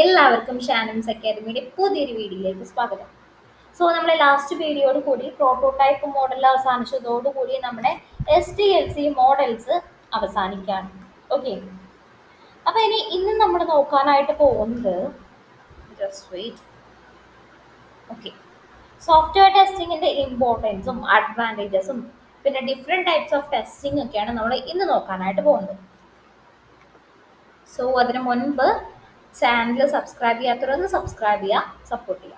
എല്ലാവർക്കും ഷാനിംസ് അക്കാദമിയുടെ പുതിയൊരു വീഡിയോയിലേക്ക് സ്വാഗതം. സോ നമ്മുടെ ലാസ്റ്റ് വീഡിയോയോട് കൂടി പ്രോട്ടോടൈപ്പ് മോഡൽ അവസാനിച്ചതോടുകൂടി നമ്മുടെ STLC മോഡൽസ് അവസാനിക്കുകയാണ്. ഓക്കെ, അപ്പൊ ഇന്ന് നമ്മൾ നോക്കാനായിട്ട് പോകുന്നത് ജസ്റ്റ് വെയിറ്റ്. ഓക്കെ, സോഫ്റ്റ്വെയർ ടെസ്റ്റിങ്ങിന്റെ ഇമ്പോർട്ടൻസും അഡ്വാൻറ്റേജസും പിന്നെ ഡിഫറെൻറ്റ് ടൈപ്സ് ഓഫ് ടെസ്റ്റിംഗ് ഒക്കെയാണ് നമ്മൾ ഇന്ന് നോക്കാനായിട്ട് പോകുന്നത്. സോ അതിനു മുൻപ് ചാനൽ സബ്സ്ക്രൈബ് ചെയ്യാത്തവരൊന്ന് സബ്സ്ക്രൈബ് ചെയ്യുക, സപ്പോർട്ട് ചെയ്യുക.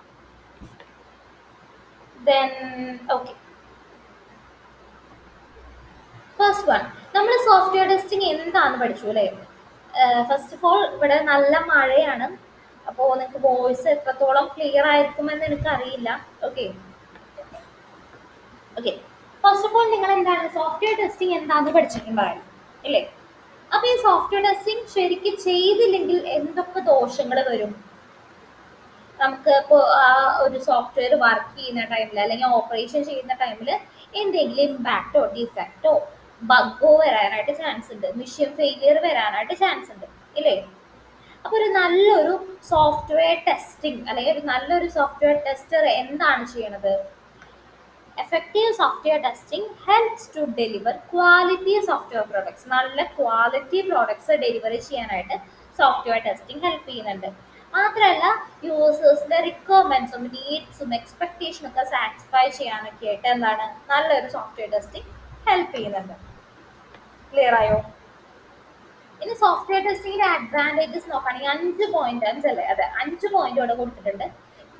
ദെൻ ഓക്കെ, ഫസ്റ്റ് വൺ, നമ്മൾ സോഫ്റ്റ്വെയർ ടെസ്റ്റിംഗ് എന്താണെന്ന് പഠിച്ചു അല്ലേ? ഫസ്റ്റ് ഓഫ് ഓൾ ഇവിടെ നല്ല മഴയാണ്, അപ്പോൾ നിങ്ങൾക്ക് വോയിസ് എത്രത്തോളം ക്ലിയർ ആയിരിക്കുമെന്ന് എനിക്കറിയില്ല. Okay okay, first of all നിങ്ങൾ എന്താണ് സോഫ്റ്റ്വെയർ ടെസ്റ്റിംഗ് എന്താണെന്ന് പഠിച്ചിട്ടുണ്ടായിരുന്നു ഇല്ലേ? അപ്പോൾ ഈ സോഫ്റ്റ്വെയർ ടെസ്റ്റിംഗ് ശരിക്കും ചെയ്തില്ലെങ്കിൽ എന്തൊക്കെ ദോഷങ്ങൾ വരും? നമുക്ക് ഇപ്പോൾ ആ ഒരു സോഫ്റ്റ്വെയർ വർക്ക് ചെയ്യുന്ന ടൈമിൽ അല്ലെങ്കിൽ ഓപ്പറേഷൻ ചെയ്യുന്ന ടൈമിൽ എന്തെങ്കിലും ഇമ്പാക്റ്റോ ഡിഫക്റ്റോ ബഗ്ഗോ വരാനായിട്ട് ചാൻസ് ഉണ്ട്, മിഷൻ ഫെയിലിയർ വരാനായിട്ട് ചാൻസ് ഉണ്ട് ഇല്ലേ? അപ്പോൾ ഒരു നല്ലൊരു സോഫ്റ്റ്വെയർ ടെസ്റ്റിംഗ് അല്ലെങ്കിൽ ഒരു നല്ലൊരു സോഫ്റ്റ്വെയർ ടെസ്റ്റർ എന്താണ് ചെയ്യണത്? Effective software testing helps to deliver quality software products. നല്ല ക്വാളിറ്റി പ്രോഡക്ട്സ് ഡെലിവറി ചെയ്യാനായിട്ട് സോഫ്റ്റ്വെയർ ടെസ്റ്റിംഗ് ഹെൽപ്പ് ചെയ്യുന്നുണ്ട്. മാത്രമല്ല യൂസേഴ്സിന്റെ റിക്വയർമെന്റ്സും നീഡ്സും എക്സ്പെക്ടേഷനും ഒക്കെ സാറ്റിസ്ഫൈ ചെയ്യാനൊക്കെ ആയിട്ട് എന്താണ് നല്ലൊരു സോഫ്റ്റ്വെയർ ടെസ്റ്റിംഗ് ഹെൽപ്പ് ചെയ്യുന്നുണ്ട്. ക്ലിയർ ആയോ? ഇനി സോഫ്റ്റ്വെയർ ടെസ്റ്റിംഗിന്റെ അഡ്വാൻറ്റേജസ് നോക്കുകയാണെങ്കിൽ 5 പോയിന്റ് അല്ലേ? അതെ, 5 പോയിന്റ് ഇവിടെ കൊടുത്തിട്ടുണ്ട്.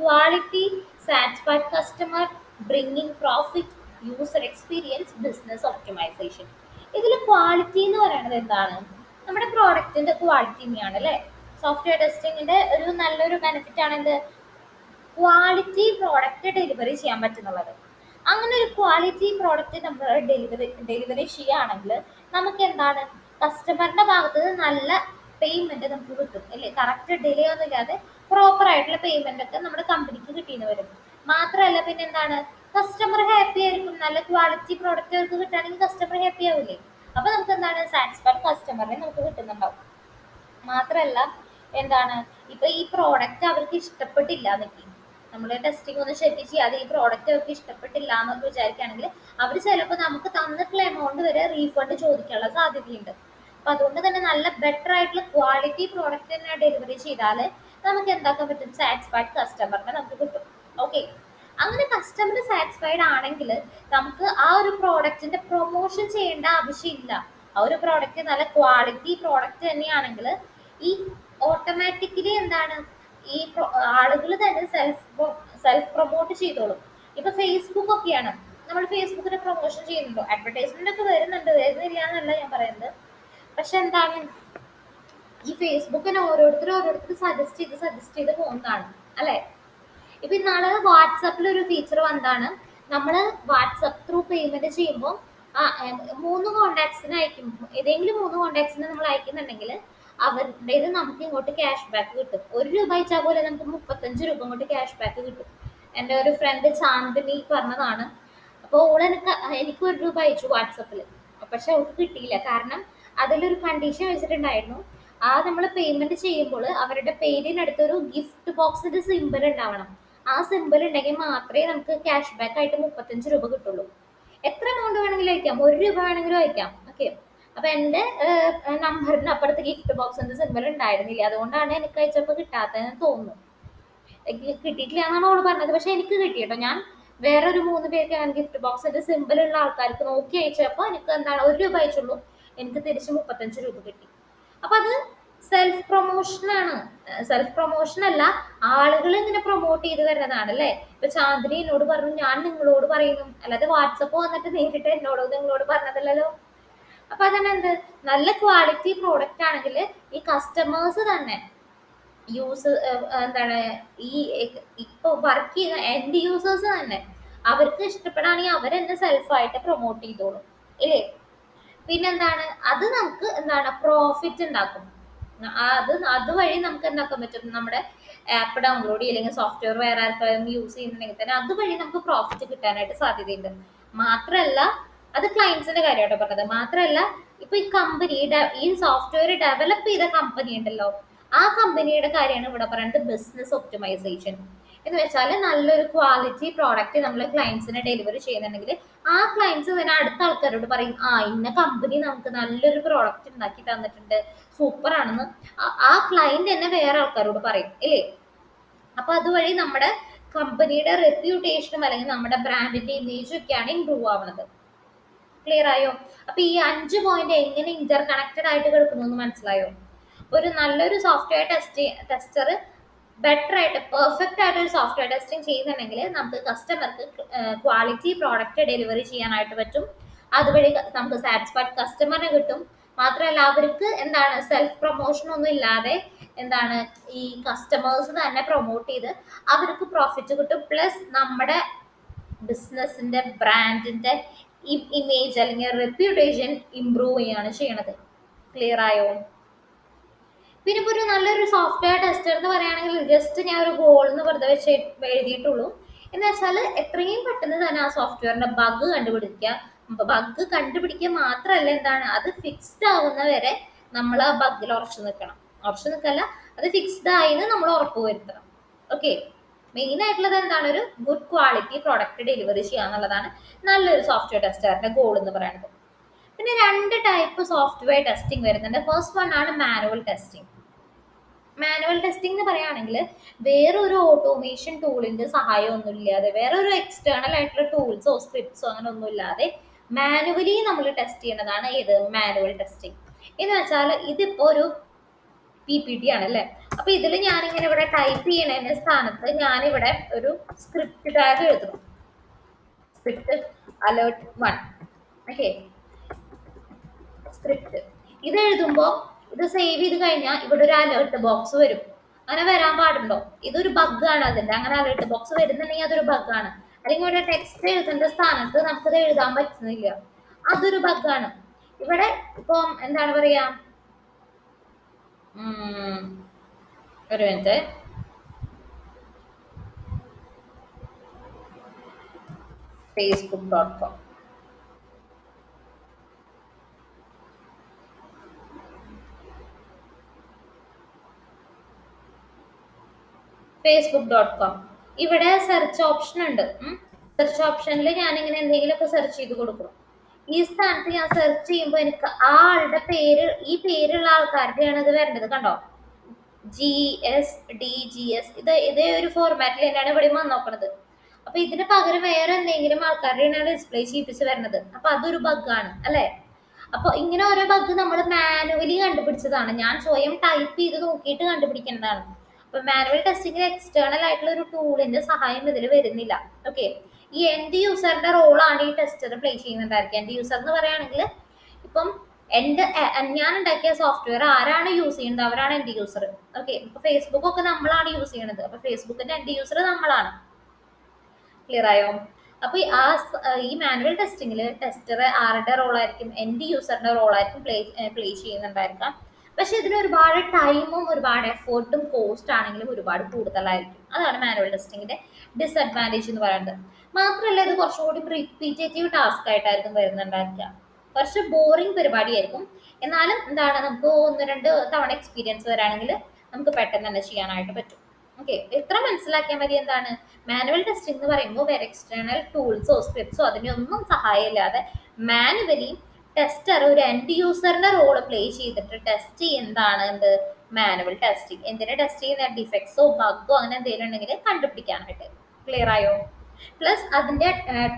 Quality, satisfied customer, bringing profit, user experience, business optimisation. ഇതിൽ ക്വാളിറ്റി എന്ന് പറയുന്നത് എന്താണ്? നമ്മുടെ പ്രോഡക്റ്റിന്റെ ക്വാളിറ്റി തന്നെയാണ് അല്ലേ? സോഫ്റ്റ്വെയർ ടെസ്റ്റിംഗിന്റെ ഒരു നല്ലൊരു ബെനിഫിറ്റ് ആണ് എന്ത്? ക്വാളിറ്റി പ്രോഡക്റ്റ് ഡെലിവറി ചെയ്യാൻ പറ്റുന്നുള്ളത്. അങ്ങനെ ഒരു ക്വാളിറ്റി പ്രോഡക്റ്റ് നമ്മൾ ഡെലിവറി ചെയ്യുകയാണെങ്കിൽ നമുക്ക് എന്താണ് കസ്റ്റമറിന്റെ ഭാഗത്ത് നല്ല പേയ്മെന്റ് നമുക്ക് കിട്ടും അല്ലേ? കറക്റ്റ് ഡിലേ ഒന്നും ഇല്ലാതെ പ്രോപ്പർ ആയിട്ടുള്ള പേയ്മെന്റ് ഒക്കെ നമ്മുടെ കമ്പനിക്ക് കിട്ടിയെന്ന് വരും. മാത്രമല്ല പിന്നെ എന്താണ്, കസ്റ്റമർ ഹാപ്പി ആയിരിക്കും. നല്ല ക്വാളിറ്റി പ്രോഡക്റ്റ് അവർക്ക് കിട്ടുകയാണെങ്കിൽ കസ്റ്റമർ ഹാപ്പി ആവില്ലേ? അപ്പൊ നമുക്ക് എന്താണ് സാറ്റിസ്ഫൈഡ് കസ്റ്റമറിനെ നമുക്ക് കിട്ടുന്നുണ്ടാവും. മാത്രമല്ല എന്താണ്, ഇപ്പൊ ഈ പ്രോഡക്റ്റ് അവർക്ക് ഇഷ്ടപ്പെട്ടില്ല എന്നൊക്കെ, നമ്മൾ ടെസ്റ്റിംഗ് ഒന്നും ശരിക്കും ചെയ്യാതെ ഈ പ്രോഡക്റ്റ് അവർക്ക് ഇഷ്ടപ്പെട്ടില്ല എന്നൊക്കെ വിചാരിക്കുകയാണെങ്കിൽ അവർ ചിലപ്പോൾ നമുക്ക് തന്നിട്ടുള്ള എമൗണ്ട് വരെ റീഫണ്ട് ചോദിക്കാനുള്ള സാധ്യതയുണ്ട്. അപ്പൊ അതുകൊണ്ട് തന്നെ നല്ല ബെറ്റർ ആയിട്ടുള്ള ക്വാളിറ്റി പ്രോഡക്റ്റ് തന്നെ ഡെലിവറി ചെയ്താൽ നമുക്ക് എന്താക്കാൻ പറ്റും? സാറ്റിസ്ഫൈഡ് കസ്റ്റമറിനെ നമുക്ക് കിട്ടും. ഓക്കെ, അങ്ങനെ കസ്റ്റമർ സാറ്റിസ്ഫൈഡ് ആണെങ്കിൽ നമുക്ക് ആ ഒരു പ്രോഡക്റ്റിന്റെ പ്രൊമോഷൻ ചെയ്യേണ്ട ആവശ്യമില്ല. ആ ഒരു പ്രോഡക്റ്റ് നല്ല ക്വാളിറ്റി പ്രോഡക്റ്റ് തന്നെയാണെങ്കിൽ ഈ ഓട്ടോമാറ്റിക്കലി എന്താണ് ഈ ആളുകൾ തന്നെ സെൽഫ് പ്രൊമോട്ട് ചെയ്തോളും. ഇപ്പൊ ഫേസ്ബുക്ക് ഒക്കെയാണ്, നമ്മൾ ഫേസ്ബുക്കിന് പ്രൊമോഷൻ ചെയ്യുന്നുണ്ടോ? അഡ്വർടൈസ്മെന്റ് ഒക്കെ വരുന്നില്ല എന്നല്ല ഞാൻ പറയുന്നത്. പക്ഷെ എന്താണ്, ഈ ഫേസ്ബുക്കിന് ഓരോരുത്തർ സജസ്റ്റ് ചെയ്ത് പോകുന്നതാണ് അല്ലെ? ഇപ്പൊ ഇന്നാള് വാട്സാപ്പിൽ ഒരു ഫീച്ചർ വന്നാണ്, നമ്മൾ വാട്സാപ്പ് ത്രൂ പേയ്മെന്റ് ചെയ്യുമ്പോൾ മൂന്ന് കോണ്ടാക്ട്സിന് അയക്കും, ഏതെങ്കിലും 3 കോണ്ടാക്ട്സിന് നമ്മൾ അയക്കുന്നുണ്ടെങ്കിൽ അവരുടേത് നമുക്ക് ഇങ്ങോട്ട് ക്യാഷ് ബാക്ക് കിട്ടും. 1 രൂപ അയച്ചാൽ പോലെ നമുക്ക് 35 രൂപ ഇങ്ങോട്ട് ക്യാഷ് ബാക്ക് കിട്ടും. എൻ്റെ ഒരു ഫ്രണ്ട് ചാന്ദിനി പറഞ്ഞതാണ്. അപ്പോൾ എനിക്ക് 1 രൂപ അയച്ചു വാട്സപ്പിൽ, പക്ഷെ അവൾക്ക് കിട്ടിയില്ല. കാരണം അതിലൊരു കണ്ടീഷൻ വെച്ചിട്ടുണ്ടായിരുന്നു, ആ നമ്മൾ പേയ്മെന്റ് ചെയ്യുമ്പോൾ അവരുടെ പേരിനടുത്തൊരു ഗിഫ്റ്റ് ബോക്സിന്റെ സിമ്പിൾ ഉണ്ടാവണം. ആ സിമ്പിൾ ഉണ്ടെങ്കിൽ മാത്രമേ നമുക്ക് ക്യാഷ് ബാക്ക് ആയിട്ട് 35 രൂപ കിട്ടുള്ളൂ. എത്ര എമൗണ്ട് വേണമെങ്കിലും അയക്കാം, 1 രൂപ വേണമെങ്കിലും അയക്കാം. ഓക്കെ, അപ്പൊ എന്റെ നമ്പറിന് അപ്പുറത്ത് ഗിഫ്റ്റ് ബോക്സിന്റെ സിമ്പിൾ ഉണ്ടായിരുന്നില്ല, അതുകൊണ്ടാണ് എനിക്ക് അയച്ചപ്പോൾ കിട്ടാത്തതെന്ന് തോന്നുന്നു. കിട്ടിയിട്ടില്ല എന്നാണ് അവള് പറഞ്ഞത്, പക്ഷെ എനിക്ക് കിട്ടി കേട്ടോ. ഞാൻ വേറൊരു 3 പേർക്കാണ് ഗിഫ്റ്റ് ബോക്സിന്റെ സിമ്പിൾ ഉള്ള ആൾക്കാർക്ക് നോക്കി അയച്ചപ്പോൾ എനിക്ക് എന്താണ് 1 രൂപ അയച്ചുള്ളൂ, എനിക്ക് തിരിച്ച് 35 രൂപ കിട്ടി. അപ്പൊ അത് സെൽഫ് പ്രൊമോഷൻ ആണ്. സെൽഫ് പ്രൊമോഷൻ അല്ല, ആളുകൾ ഇങ്ങനെ പ്രൊമോട്ട് ചെയ്ത് വരുന്നതാണ് അല്ലേ? ഇപ്പൊ ചാന്ദിനി എന്നോട് പറഞ്ഞു, ഞാൻ നിങ്ങളോട് പറയുന്നു, അല്ലാതെ വാട്സപ്പ് വന്നിട്ട് നേരിട്ട് നിങ്ങളോട് പറഞ്ഞതല്ലോ. അപ്പൊ അതന്നെ എന്ത്, നല്ല ക്വാളിറ്റി പ്രോഡക്റ്റ് ആണെങ്കിൽ ഈ കസ്റ്റമേഴ്സ് തന്നെ എന്താണ് ഈ ഇപ്പൊ വർക്ക് ചെയ്യുന്ന എൻഡ് യൂസേഴ്സ് തന്നെ അവർക്ക് ഇഷ്ടപ്പെടാണെങ്കിൽ അവരെന്നെ സെൽഫായിട്ട് പ്രൊമോട്ട് ചെയ്തോളും ഇല്ലേ? പിന്നെന്താണ്, അത് നമുക്ക് എന്താണ് പ്രോഫിറ്റ് ഉണ്ടാക്കും. അതുവഴി നമുക്ക് എന്താക്കാൻ പറ്റും? നമ്മുടെ ആപ്പ് ഡൗൺലോഡ് ചെയ്യില്ലെങ്കിൽ സോഫ്റ്റ്വെയർ വേറെ ആർക്കും യൂസ് ചെയ്യുന്നുണ്ടെങ്കിൽ തന്നെ അതുവഴി നമുക്ക് പ്രോഫിറ്റ് കിട്ടാനായിട്ട് സാധ്യതയുണ്ട്. മാത്രമല്ല, അത് ക്ലയൻസിന്റെ കാര്യമായിട്ട് പറഞ്ഞത്. മാത്രമല്ല, ഇപ്പൊ ഈ കമ്പനി ഈ സോഫ്റ്റ്വെയർ ഡെവലപ്പ് ചെയ്ത കമ്പനി ഉണ്ടല്ലോ, ആ കമ്പനിയുടെ കാര്യമാണ് ഇവിടെ പറയുന്നത് ബിസിനസ് ഒപ്റ്റിമൈസേഷൻ. എന്ന് വെച്ചാൽ നല്ലൊരു ക്വാളിറ്റി പ്രോഡക്റ്റ് നമ്മൾ ക്ലയൻസിന് ഡെലിവറി ചെയ്യുന്നുണ്ടെങ്കിൽ ആ ക്ലയൻസ് തന്നെ അടുത്ത ആൾക്കാരോട് പറയും, ആ ഇന്ന കമ്പനി നമുക്ക് നല്ലൊരു പ്രോഡക്റ്റ് ഉണ്ടാക്കി തന്നിട്ടുണ്ട്, സൂപ്പർ ആണെന്ന് ആ ക്ലയന്റ് തന്നെ വേറെ ആൾക്കാരോട് പറയും ഇല്ലേ. അപ്പൊ അതുവഴി നമ്മുടെ കമ്പനിയുടെ റെപ്യൂട്ടേഷനും അല്ലെങ്കിൽ നമ്മുടെ ബ്രാൻഡിന്റെ ഇമേജും ഒക്കെയാണ് ഇമ്പ്രൂവ് ആവുന്നത്. ക്ലിയർ ആയോ? അപ്പൊ ഈ 5 പോയിന്റ് എങ്ങനെ ഇന്റർ കണക്റ്റഡ് ആയിട്ട് കിടക്കുന്നു എന്ന് മനസ്സിലായോ? ഒരു നല്ലൊരു സോഫ്റ്റ്വെയർ ടെസ്റ്റർ ബെറ്റർ ആയിട്ട് പെർഫെക്റ്റ് ആയിട്ട് ഒരു സോഫ്റ്റ്വെയർ ടെസ്റ്റിംഗ് ചെയ്യുന്നുണ്ടെങ്കിൽ നമുക്ക് കസ്റ്റമർക്ക് ക്വാളിറ്റി പ്രോഡക്റ്റ് ഡെലിവറി ചെയ്യാനായിട്ട് പറ്റും. അതുവഴി നമുക്ക് സാറ്റിസ്ഫൈഡ് കസ്റ്റമറിനെ കിട്ടും. മാത്രമല്ല അവർക്ക് എന്താണ് സെൽഫ് പ്രൊമോഷൻ ഒന്നും ഇല്ലാതെ എന്താണ് ഈ കസ്റ്റമേഴ്സ് തന്നെ പ്രൊമോട്ട് ചെയ്ത് അവർക്ക് പ്രോഫിറ്റ് കിട്ടും. പ്ലസ് നമ്മുടെ ബിസിനസിന്റെ ബ്രാൻഡിന്റെ ഇമേജ് അല്ലെങ്കിൽ റെപ്യൂട്ടേഷൻ ഇംപ്രൂവ് ചെയ്യാണ് ചെയ്യണത്. ക്ലിയർ ആയോ? പിന്നെ ഇപ്പോൾ ഒരു നല്ലൊരു സോഫ്റ്റ്വെയർ ടെസ്റ്റർ എന്ന് പറയുകയാണെങ്കിൽ ജസ്റ്റ് ഞാൻ ഒരു ഗോൾ എന്ന് വെറുതെ വെച്ച് എഴുതിയിട്ടുള്ളൂ. എന്ന് വെച്ചാൽ എത്രയും പെട്ടെന്ന് തന്നെ ആ സോഫ്റ്റ്വെയറിന്റെ ബഗ് കണ്ടുപിടിക്കുക. ബഗ് കണ്ടുപിടിക്കുക മാത്രമല്ല, എന്താണ് അത് ഫിക്സ്ഡ് ആവുന്ന വരെ നമ്മൾ ആ ബഗ്ഗിൽ ഉറച്ചു നിൽക്കല്ല, അത് ഫിക്സ്ഡ് ആയിന്ന് നമ്മൾ ഉറപ്പ് വരുത്തണം. ഓക്കെ, മെയിൻ ആയിട്ടുള്ളത് എന്താണ്, ഒരു ഗുഡ് ക്വാളിറ്റി പ്രോഡക്റ്റ് ഡെലിവറി ചെയ്യുക എന്നുള്ളതാണ് നല്ലൊരു സോഫ്റ്റ്വെയർ ടെസ്റ്ററിന്റെ ഗോൾ എന്ന് പറയുന്നത്. പിന്നെ 2 ടൈപ്പ് സോഫ്റ്റ്വെയർ ടെസ്റ്റിംഗ് വരുന്നുണ്ട്. ഫസ്റ്റ് വൺ ആണ് മാനുവൽ ടെസ്റ്റിംഗ്. മാനുവൽ ടെസ്റ്റിംഗ് എന്ന് പറയുകയാണെങ്കിൽ വേറൊരു ഓട്ടോമേഷൻ ടൂളിന്റെ സഹായമൊന്നും ഇല്ലാതെ, വേറൊരു എക്സ്റ്റേണൽ ആയിട്ടുള്ള ടൂൾസോ സ്ക്രിപ്റ്റ്സോ അങ്ങനെ ഒന്നും ഇല്ലാതെ മാനുവലി നമ്മൾ ടെസ്റ്റ് ചെയ്യുന്നതാണ് ഏത് മാനുവൽ ടെസ്റ്റിംഗ്. എന്ന് വെച്ചാൽ ഇതിപ്പോ ഒരു PPT ആണല്ലേ. അപ്പൊ ഇതിൽ ഞാനിങ്ങനെ ഇവിടെ ടൈപ്പ് ചെയ്യുന്നതിന്റെ സ്ഥാനത്ത് ഞാനിവിടെ ഒരു സ്ക്രിപ്റ്റ് ടാഗ് എഴുതണം. Script alert 1. ഓക്കെ, സ്ക്രിപ്റ്റ് ഇത് എഴുതുമ്പോൾ ഇത് സേവ് ചെയ്ത് കഴിഞ്ഞാൽ ഇവിടെ ഒരു അലേർട്ട് ബോക്സ് വരും. അങ്ങനെ വരാൻ പാടുണ്ടോ? ഇതൊരു ബഗ്ഗാണ് അതിന്റെ. അങ്ങനെ അലേർട്ട് ബോക്സ് വരുന്നുണ്ടെങ്കിൽ അതൊരു ബഗ്ഗാണ്. അല്ലെങ്കിൽ ഇവിടെ ടെക്സ്റ്റ് എഴുതേണ്ട സ്ഥാനത്ത് നമുക്കത് എഴുതാൻ പറ്റുന്നില്ല, അതൊരു ബഗ്ഗാണ്. ഇവിടെ ഇപ്പം എന്താണ് പറയാ, ഒരു മിനിറ്റ്, facebook.com. facebook.com ഇവിടെ സെർച്ച് ഓപ്ഷൻ ഉണ്ട്. സെർച്ച് ഓപ്ഷനിൽ ഞാനിങ്ങനെ എന്തെങ്കിലുമൊക്കെ സെർച്ച് ചെയ്ത് കൊടുക്കും. ഈ സ്ഥാനത്ത് ഞാൻ സെർച്ച് ചെയ്യുമ്പോൾ എനിക്ക് ആ ആളുടെ പേര്, ഈ പേരുള്ള ആൾക്കാരുടെയാണ് ഇത് വരേണ്ടത്. കണ്ടോ, GSDGS, ഇതേ ഒരു ഫോർമാറ്റിൽ തന്നെയാണ് ഇവിടെ വന്നോക്കണത്. അപ്പൊ ഇതിന് പകരം വേറെ എന്തെങ്കിലും ആൾക്കാരുടെയാണ് ഡിസ്പ്ലേ ചെയ്യിപ്പിച്ച് വരുന്നത്. അപ്പൊ അതൊരു ബഗ്ഗാണ് അല്ലെ. അപ്പൊ ഇങ്ങനെ ഓരോ ബഗ് നമ്മൾ മാനുവലി കണ്ടുപിടിച്ചതാണ്, ഞാൻ സ്വയം ടൈപ്പ് ചെയ്ത് നോക്കിയിട്ട് കണ്ടുപിടിക്കേണ്ടതാണ്. അപ്പൊ മാനുവൽ ടെസ്റ്റിംഗിൽ എക്സ്റ്റേണൽ ആയിട്ടുള്ള ഒരു ടൂളിന്റെ സഹായം ഇതിൽ വരുന്നില്ല. ഓക്കെ, ഈ എൻഡ് യൂസറിന്റെ റോളാണ് ഈ ടെസ്റ്റർ പ്ലേ ചെയ്യുന്നുണ്ടായിരിക്കും. എൻഡ് യൂസർ എന്ന് പറയുകയാണെങ്കിൽ ഇപ്പം ഞാൻ ഉണ്ടാക്കിയ സോഫ്റ്റ്വെയർ ആരാണ് യൂസ് ചെയ്യുന്നത് അവരാണ് എൻഡ് യൂസർ. ഓക്കെ, ഇപ്പൊ ഫേസ്ബുക്ക് ഒക്കെ നമ്മളാണ് യൂസ് ചെയ്യുന്നത്, അപ്പൊ ഫേസ്ബുക്കിന്റെ എൻഡ് യൂസർ നമ്മളാണ്. ക്ലിയർ ആയോ? അപ്പൊ ഈ മാനുവൽ ടെസ്റ്റിംഗിൽ ടെസ്റ്റർ ആരുടെ റോളായിരിക്കും, എൻഡ് യൂസറിന്റെ റോളായിരിക്കും പ്ലേ ചെയ്യുന്നുണ്ടായിരിക്കാം. പക്ഷെ ഇതിന് ഒരുപാട് ടൈമും ഒരുപാട് എഫേർട്ടും കോസ്റ്റ് ആണെങ്കിലും ഒരുപാട് കൂടുതലായിരിക്കും. അതാണ് മാനുവൽ ടെസ്റ്റിംഗിന്റെ ഡിസഡ്വാൻറ്റേജ് എന്ന് പറയുന്നത്. മാത്രമല്ല ഇത് കുറച്ചുകൂടി റിപ്പീറ്റേറ്റീവ് ടാസ്ക് ആയിട്ടായിരിക്കും വരുന്നുണ്ടായിരിക്കുക. കുറച്ച് ബോറിംഗ് പരിപാടിയായിരിക്കും. എന്നാലും എന്താണ്, നമുക്ക് 1-2 തവണ എക്സ്പീരിയൻസ് വരാണെങ്കിൽ നമുക്ക് പെട്ടെന്ന് തന്നെ ചെയ്യാനായിട്ട് പറ്റും. ഓക്കെ, ഇത്ര മനസ്സിലാക്കിയാൽ മതി. എന്താണ് മാനുവൽ ടെസ്റ്റിംഗ് എന്ന് പറയുമ്പോൾ വേറെ എക്സ്റ്റേണൽ ടൂൾസോ സ്ക്രിപ്റ്റ്സോ അതിനൊന്നും സഹായമില്ലാതെ മാനുവലി ടെസ്റ്റർ ഒരു എൻഡ് യൂസറിന്റെ റോള് പ്ലേ ചെയ്തിട്ട് ടെസ്റ്റ് ചെയ്യുന്നതാണ് എന്ത് മാനുവൽ ടെസ്റ്റിംഗ്. എന്തിനാ ടെസ്റ്റ് ചെയ്യുന്ന, ഡിഫക്ട്സോ ബഗ്ഗോ അങ്ങനെ എന്തെങ്കിലും ഉണ്ടെങ്കിൽ കണ്ടുപിടിക്കാനായിട്ട്. ക്ലിയർ ആയോ? പ്ലസ് അതിന്റെ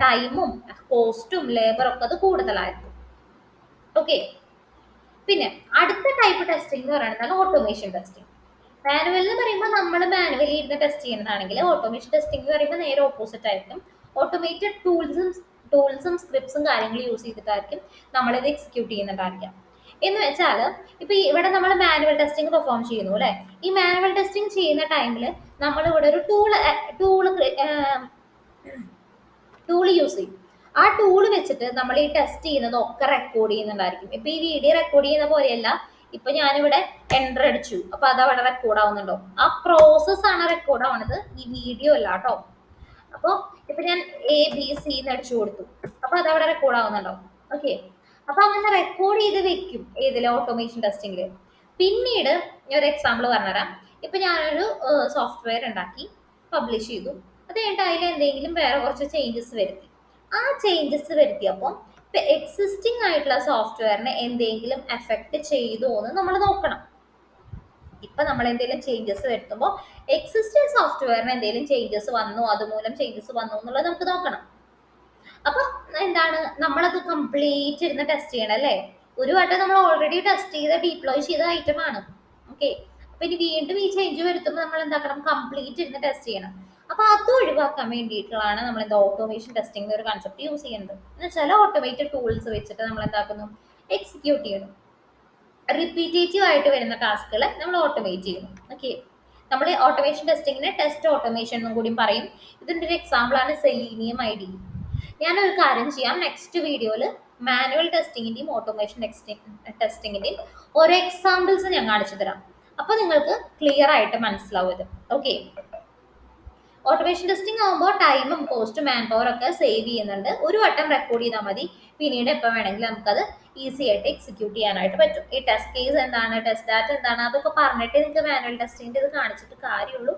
ടൈമും കോസ്റ്റും ലേബറും ഒക്കെ അത് കൂടുതലായിരിക്കും. ഓക്കെ, പിന്നെ അടുത്ത ടൈപ്പ് ടെസ്റ്റിംഗ് എന്ന് പറയുന്നത് ഓട്ടോമേഷൻ ടെസ്റ്റിംഗ്. മാനുവൽ എന്ന് പറയുമ്പോൾ നമ്മൾ മാനുവലി ഇരുന്ന് ടെസ്റ്റ് ചെയ്യുന്നതാണെങ്കിൽ ഓട്ടോമേഷൻ ടെസ്റ്റിംഗ് എന്ന് പറയുമ്പോൾ നേരെ ഓപ്പോസിറ്റ് ആയിരിക്കും. ഓട്ടോമേറ്റഡ് ടൂൾസും സ്ക്രിപ്റ്റ്സും കാര്യങ്ങൾ യൂസ് ചെയ്തിട്ടായിരിക്കും നമ്മളിത് എക്സിക്യൂട്ട് ചെയ്യുന്നുണ്ടായിരിക്കാം. എന്ന് വെച്ചാൽ ഇപ്പൊ ഇവിടെ നമ്മൾ മാനുവൽ ടെസ്റ്റിംഗ് പെർഫോം ചെയ്യുന്നു അല്ലെ. ഈ മാനുവൽ ടെസ്റ്റിംഗ് ചെയ്യുന്ന ടൈമിൽ നമ്മൾ ഇവിടെ ഒരു ടൂൾ യൂസ് ചെയ്യും. ആ ടൂൾ വെച്ചിട്ട് നമ്മൾ ഈ ടെസ്റ്റ് ചെയ്യുന്നതൊക്കെ റെക്കോർഡ് ചെയ്യുന്നുണ്ടായിരിക്കും. ഇപ്പൊ ഈ വീഡിയോ റെക്കോർഡ് ചെയ്യുന്ന പോലെയല്ല, ഇപ്പൊ ഞാനിവിടെ എൻ്റർ അടിച്ചു, അപ്പൊ അത് അവിടെ റെക്കോർഡ് ആവുന്നുണ്ടോ, ആ പ്രോസസ് ആണ് റെക്കോർഡ് ആവുന്നത്, ഈ വീഡിയോ അല്ല കേട്ടോ. അപ്പൊ ഇപ്പൊ ഞാൻ ABC എന്ന് അടിച്ചു കൊടുത്തു, അപ്പൊ അത് അവിടെ റെക്കോർഡ് ആവുന്നുണ്ടോ. ഓക്കെ, അപ്പൊ അങ്ങനെ റെക്കോർഡ് ചെയ്ത് വെക്കും ഏതില്, ഓട്ടോമേഷൻ ടെസ്റ്റിംഗില്. പിന്നീട് ഞാൻ ഒരു എക്സാമ്പിൾ പറഞ്ഞുതരാം. ഇപ്പൊ ഞാനൊരു സോഫ്റ്റ്വെയർ ഉണ്ടാക്കി പബ്ലിഷ് ചെയ്തു. അത് കഴിഞ്ഞിട്ട് അതിൽ എന്തെങ്കിലും വേറെ കുറച്ച് ചേഞ്ചസ് വരുത്തി. ആ ചേഞ്ചസ് വരുത്തിയപ്പോൾ ഇപ്പൊ എക്സിസ്റ്റിംഗ് ആയിട്ടുള്ള സോഫ്റ്റ്വെയറിനെ എന്തെങ്കിലും എഫക്ട് ചെയ്തോ എന്ന് നമ്മൾ നോക്കണം. ഇപ്പൊ നമ്മൾ എന്തെങ്കിലും ചേഞ്ചസ് വരുത്തുമ്പോൾ എക്സിസ്റ്റിംഗ് സോഫ്റ്റ്വെയറിന് എന്തെങ്കിലും ചേഞ്ചസ് വന്നു, അതുമൂലം ചേഞ്ചസ് വന്നു എന്നുള്ളത് നമുക്ക് നോക്കണം. അപ്പൊ എന്താണ്, നമ്മളത് കംപ്ലീറ്റ് ഇരുന്ന് ടെസ്റ്റ് ചെയ്യണം അല്ലേ. ഒരു വട്ടം നമ്മൾ ഓൾറെഡി ടെസ്റ്റ് ചെയ്ത് ഡിപ്ലോയ് ചെയ്ത ഐറ്റം ആണ്. ഓക്കെ, അപ്പൊ ഇനി വീണ്ടും ഈ ചേഞ്ച് വരുത്തുമ്പോൾ നമ്മൾ എന്താക്കണം, കംപ്ലീറ്റ് ഇരുന്ന് ടെസ്റ്റ് ചെയ്യണം. അപ്പൊ അത് ഒഴിവാക്കാൻ വേണ്ടിയിട്ടാണ് നമ്മൾ എന്താ ഓട്ടോമേഷൻ ടെസ്റ്റിംഗ് ഒരു കൺസെപ്റ്റ് യൂസ് ചെയ്യുന്നത്. എന്ന് വെച്ചാൽ ഓട്ടോമേറ്റഡ് ടൂൾസ് വെച്ചിട്ട് നമ്മൾ എന്താക്കുന്നു, എക്സിക്യൂട്ട് ചെയ്യണം. റിപ്പീറ്റേറ്റീവ് ആയിട്ട് വരുന്ന ടാസ്കുകളെ നമ്മൾ ഓട്ടോമേറ്റ് ചെയ്യുന്നു. ഓക്കെ, നമ്മൾ ഓട്ടോമേഷൻ ടെസ്റ്റിങ്ങിനെ ടെസ്റ്റ് ഓട്ടോമേഷൻ എന്നും കൂടി പറയും. ഇതിൻ്റെ ഒരു എക്സാമ്പിൾ ആണ് സെലീനിയം ഐ ഡി. ഞാനൊരു കാര്യം ചെയ്യാം, നെക്സ്റ്റ് വീഡിയോയിൽ മാനുവൽ ടെസ്റ്റിങ്ങിന്റെയും ഓട്ടോമേഷൻ ടെസ്റ്റിങ്ങിന്റെയും ഓരോ എക്സാമ്പിൾസ് ഞാൻ കാണിച്ചു തരാം. അപ്പൊ നിങ്ങൾക്ക് ക്ലിയർ ആയിട്ട് മനസ്സിലാവും ഇത്. ഓക്കെ, ഓട്ടോമേഷൻ ടെസ്റ്റിംഗ് ആകുമ്പോൾ ടൈമും കോസ്റ്റും മാൻ പവർ ഒക്കെ സേവ് ചെയ്യുന്നുണ്ട്. ഒരു വട്ടം റെക്കോർഡ് ചെയ്താൽ മതി, പിന്നീട് എപ്പോൾ വേണമെങ്കിലും നമുക്കത് ഈസി ആയിട്ട് എക്സിക്യൂട്ട് ചെയ്യാനായിട്ട് പറ്റും. ഈ ടെസ്റ്റ് കേസ് എന്താണ്, ടെസ്റ്റ് ഡാറ്റ എന്താണ്, അതൊക്കെ പറഞ്ഞിട്ട് നിങ്ങൾക്ക് മാനുവൽ ടെസ്റ്റിംഗ് ഇത് കാണിച്ചിട്ട് കാര്യമുള്ളൂ.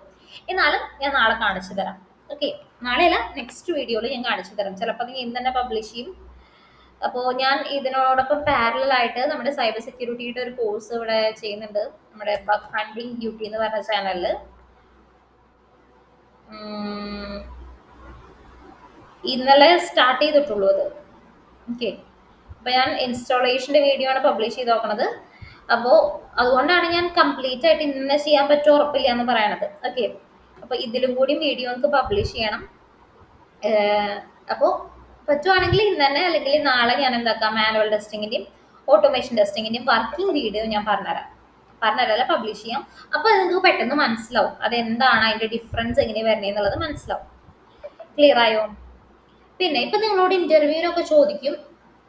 എന്നാലും ഞാൻ നാളെ കാണിച്ചു തരാം. ഓക്കെ, നാളെയല്ല, നെക്സ്റ്റ് വീഡിയോയിൽ ഞാൻ കാണിച്ചു തരാം. ചിലപ്പോൾ നിങ്ങൾ ഇന്ന് തന്നെ പബ്ലിഷ് ചെയ്യും. അപ്പോൾ ഞാൻ ഇതിനോടൊപ്പം പാരലൽ ആയിട്ട് നമ്മുടെ സൈബർ സെക്യൂരിറ്റിയുടെ ഒരു കോഴ്സ് ഇവിടെ ചെയ്യുന്നുണ്ട്, നമ്മുടെ ബഗ് ഹണ്ടിങ് ഡ്യൂട്ടി എന്ന് പറഞ്ഞ ചാനലിൽ. ഇന്നലെ സ്റ്റാർട്ട് ചെയ്തിട്ടുള്ളൂ അത്. ഓക്കെ, അപ്പൊ ഞാൻ ഇൻസ്റ്റാളേഷന്റെ വീഡിയോ ആണ് പബ്ലിഷ് ചെയ്ത് നോക്കണത്. അപ്പോൾ അതുകൊണ്ടാണ് ഞാൻ കംപ്ലീറ്റ് ആയിട്ട് ഇന്നെ ചെയ്യാൻ പറ്റുമോ ഉറപ്പില്ല എന്ന് പറയണത്. ഓക്കെ, അപ്പൊ ഇതിലും കൂടി വീഡിയോ നമുക്ക് പബ്ലിഷ് ചെയ്യണം. അപ്പോൾ പറ്റുവാണെങ്കിൽ ഇന്ന് തന്നെ അല്ലെങ്കിൽ നാളെ ഞാൻ എന്താക്കാം, മാനുവൽ ടെസ്റ്റിങ്ങിന്റെയും ഓട്ടോമേഷൻ ടെസ്റ്റിങ്ങിന്റെയും വർക്കിംഗ് വീഡിയോ ഞാൻ പറഞ്ഞുതരാം, പബ്ലിഷ് ചെയ്യാം. അപ്പൊ നിങ്ങൾക്ക് പെട്ടെന്ന് മനസ്സിലാവും അതെന്താണ്, അതിന്റെ ഡിഫറൻസ് എങ്ങനെ വരണേന്നുള്ളത് മനസ്സിലാവും. ക്ലിയർ ആയോ? പിന്നെ ഇപ്പൊ നിങ്ങളോട് ഇന്റർവ്യൂവിനൊക്കെ ചോദിക്കും,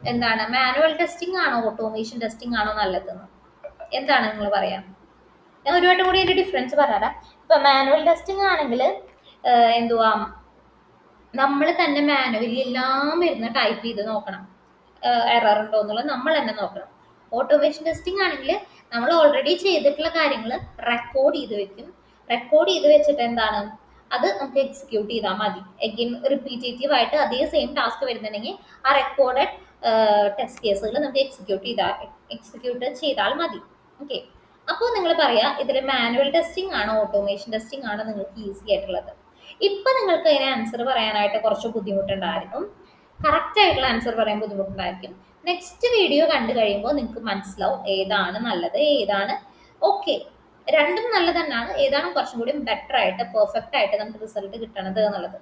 എന്താണ് മാനുവൽ ടെസ്റ്റിംഗ് ആണോ ഓട്ടോമേഷൻ ടെസ്റ്റിംഗ് ആണോ നല്ലതെന്ന്. എന്താണ് നിങ്ങൾ പറയാ? ഞാൻ ഒരു വട്ടം കൂടി അതിന്റെ ഡിഫറൻസ് പറയാം. ഇപ്പൊ മാനുവൽ ടെസ്റ്റിംഗ് ആണെങ്കിൽ എന്തുവാ, നമ്മൾ തന്നെ മാനുവലി എല്ലാം ഇരുന്ന് ടൈപ്പ് ചെയ്ത് നോക്കണം, എറർ ഉണ്ടോ എന്നുള്ളത് നമ്മൾ തന്നെ നോക്കണം. ഓട്ടോമേഷൻ ടെസ്റ്റിംഗ് ആണെങ്കിൽ നമ്മൾ ഓൾറെഡി ചെയ്തിട്ടുള്ള കാര്യങ്ങൾ റെക്കോർഡ് ചെയ്ത് വെക്കും. റെക്കോർഡ് ചെയ്ത് വെച്ചിട്ട് എന്താണ്, അത് നമുക്ക് എക്സിക്യൂട്ട് ചെയ്താൽ മതി. എഗെയിൻ റിപ്പീറ്റേറ്റീവ് ആയിട്ട് അതേ സെയിം ടാസ്ക് വരുന്നുണ്ടെങ്കിൽ ആ റെക്കോർഡഡ് ടെസ്റ്റ് കേസുകൾ നമുക്ക് എക്സിക്യൂട്ട് ചെയ്താൽ മതി. ഓക്കെ, അപ്പോൾ നിങ്ങൾ പറയാ ഇതിൽ മാനുവൽ ടെസ്റ്റിംഗ് ആണോ ഓട്ടോമേഷൻ ടെസ്റ്റിംഗ് ആണോ നിങ്ങൾക്ക് ഈസി ആയിട്ടുള്ളത്. ഇപ്പൊ നിങ്ങൾക്ക് അതിന് ആൻസർ പറയാനായിട്ട് കുറച്ച് ബുദ്ധിമുട്ടുണ്ടായിരിക്കും, കറക്റ്റ് ആയിട്ടുള്ള ആൻസർ പറയാൻ ബുദ്ധിമുട്ടുണ്ടായിരിക്കും. നെക്സ്റ്റ് വീഡിയോ കണ്ടു കഴിയുമ്പോൾ നിങ്ങൾക്ക് മനസ്സിലാവും ഏതാണ് നല്ലത്, ഏതാണ് ഓക്കെ, രണ്ടും നല്ലത് തന്നെയാണ്, ഏതാണ് കുറച്ചും കൂടി ബെറ്റർ ആയിട്ട് പെർഫെക്റ്റ് ആയിട്ട് നമുക്ക് റിസൾട്ട് കിട്ടണത് എന്നുള്ളത്.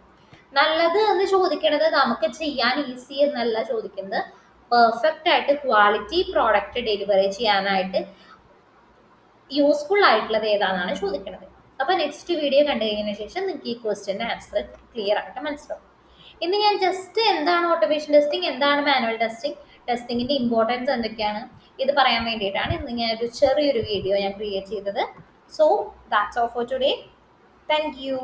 നല്ലത് എന്ന് ചോദിക്കണത് നമുക്ക് ചെയ്യാൻ ഈസി എന്നല്ല ചോദിക്കുന്നത്, പെർഫെക്റ്റ് ആയിട്ട് ക്വാളിറ്റി പ്രോഡക്റ്റ് ഡെലിവറി ചെയ്യാനായിട്ട് യൂസ്ഫുൾ ആയിട്ടുള്ളത് ഏതാണെന്നാണ് ചോദിക്കുന്നത്. അപ്പൊ നെക്സ്റ്റ് വീഡിയോ കണ്ടു കഴിഞ്ഞതിന് ശേഷം നിങ്ങൾക്ക് ഈ ക്വസ്റ്റ്യൻ്റെ ആൻസർ ക്ലിയർ ആയിട്ട് മനസ്സിലാവും. ഇന്ന് ഞാൻ ജസ്റ്റ് എന്താണ് ഓട്ടോമേഷൻ ടെസ്റ്റിംഗ്, എന്താണ് മാനുവൽ ടെസ്റ്റിംഗ്, ടെസ്റ്റിങ്ങിന്റെ ഇമ്പോർട്ടൻസ് എന്തൊക്കെയാണ് ഇത് പറയാൻ വേണ്ടിയിട്ടാണ് ഇന്ന് ഞാൻ ഒരു ചെറിയൊരു വീഡിയോ ഞാൻ ക്രിയേറ്റ് ചെയ്തത്. So that's all for today. Thank you.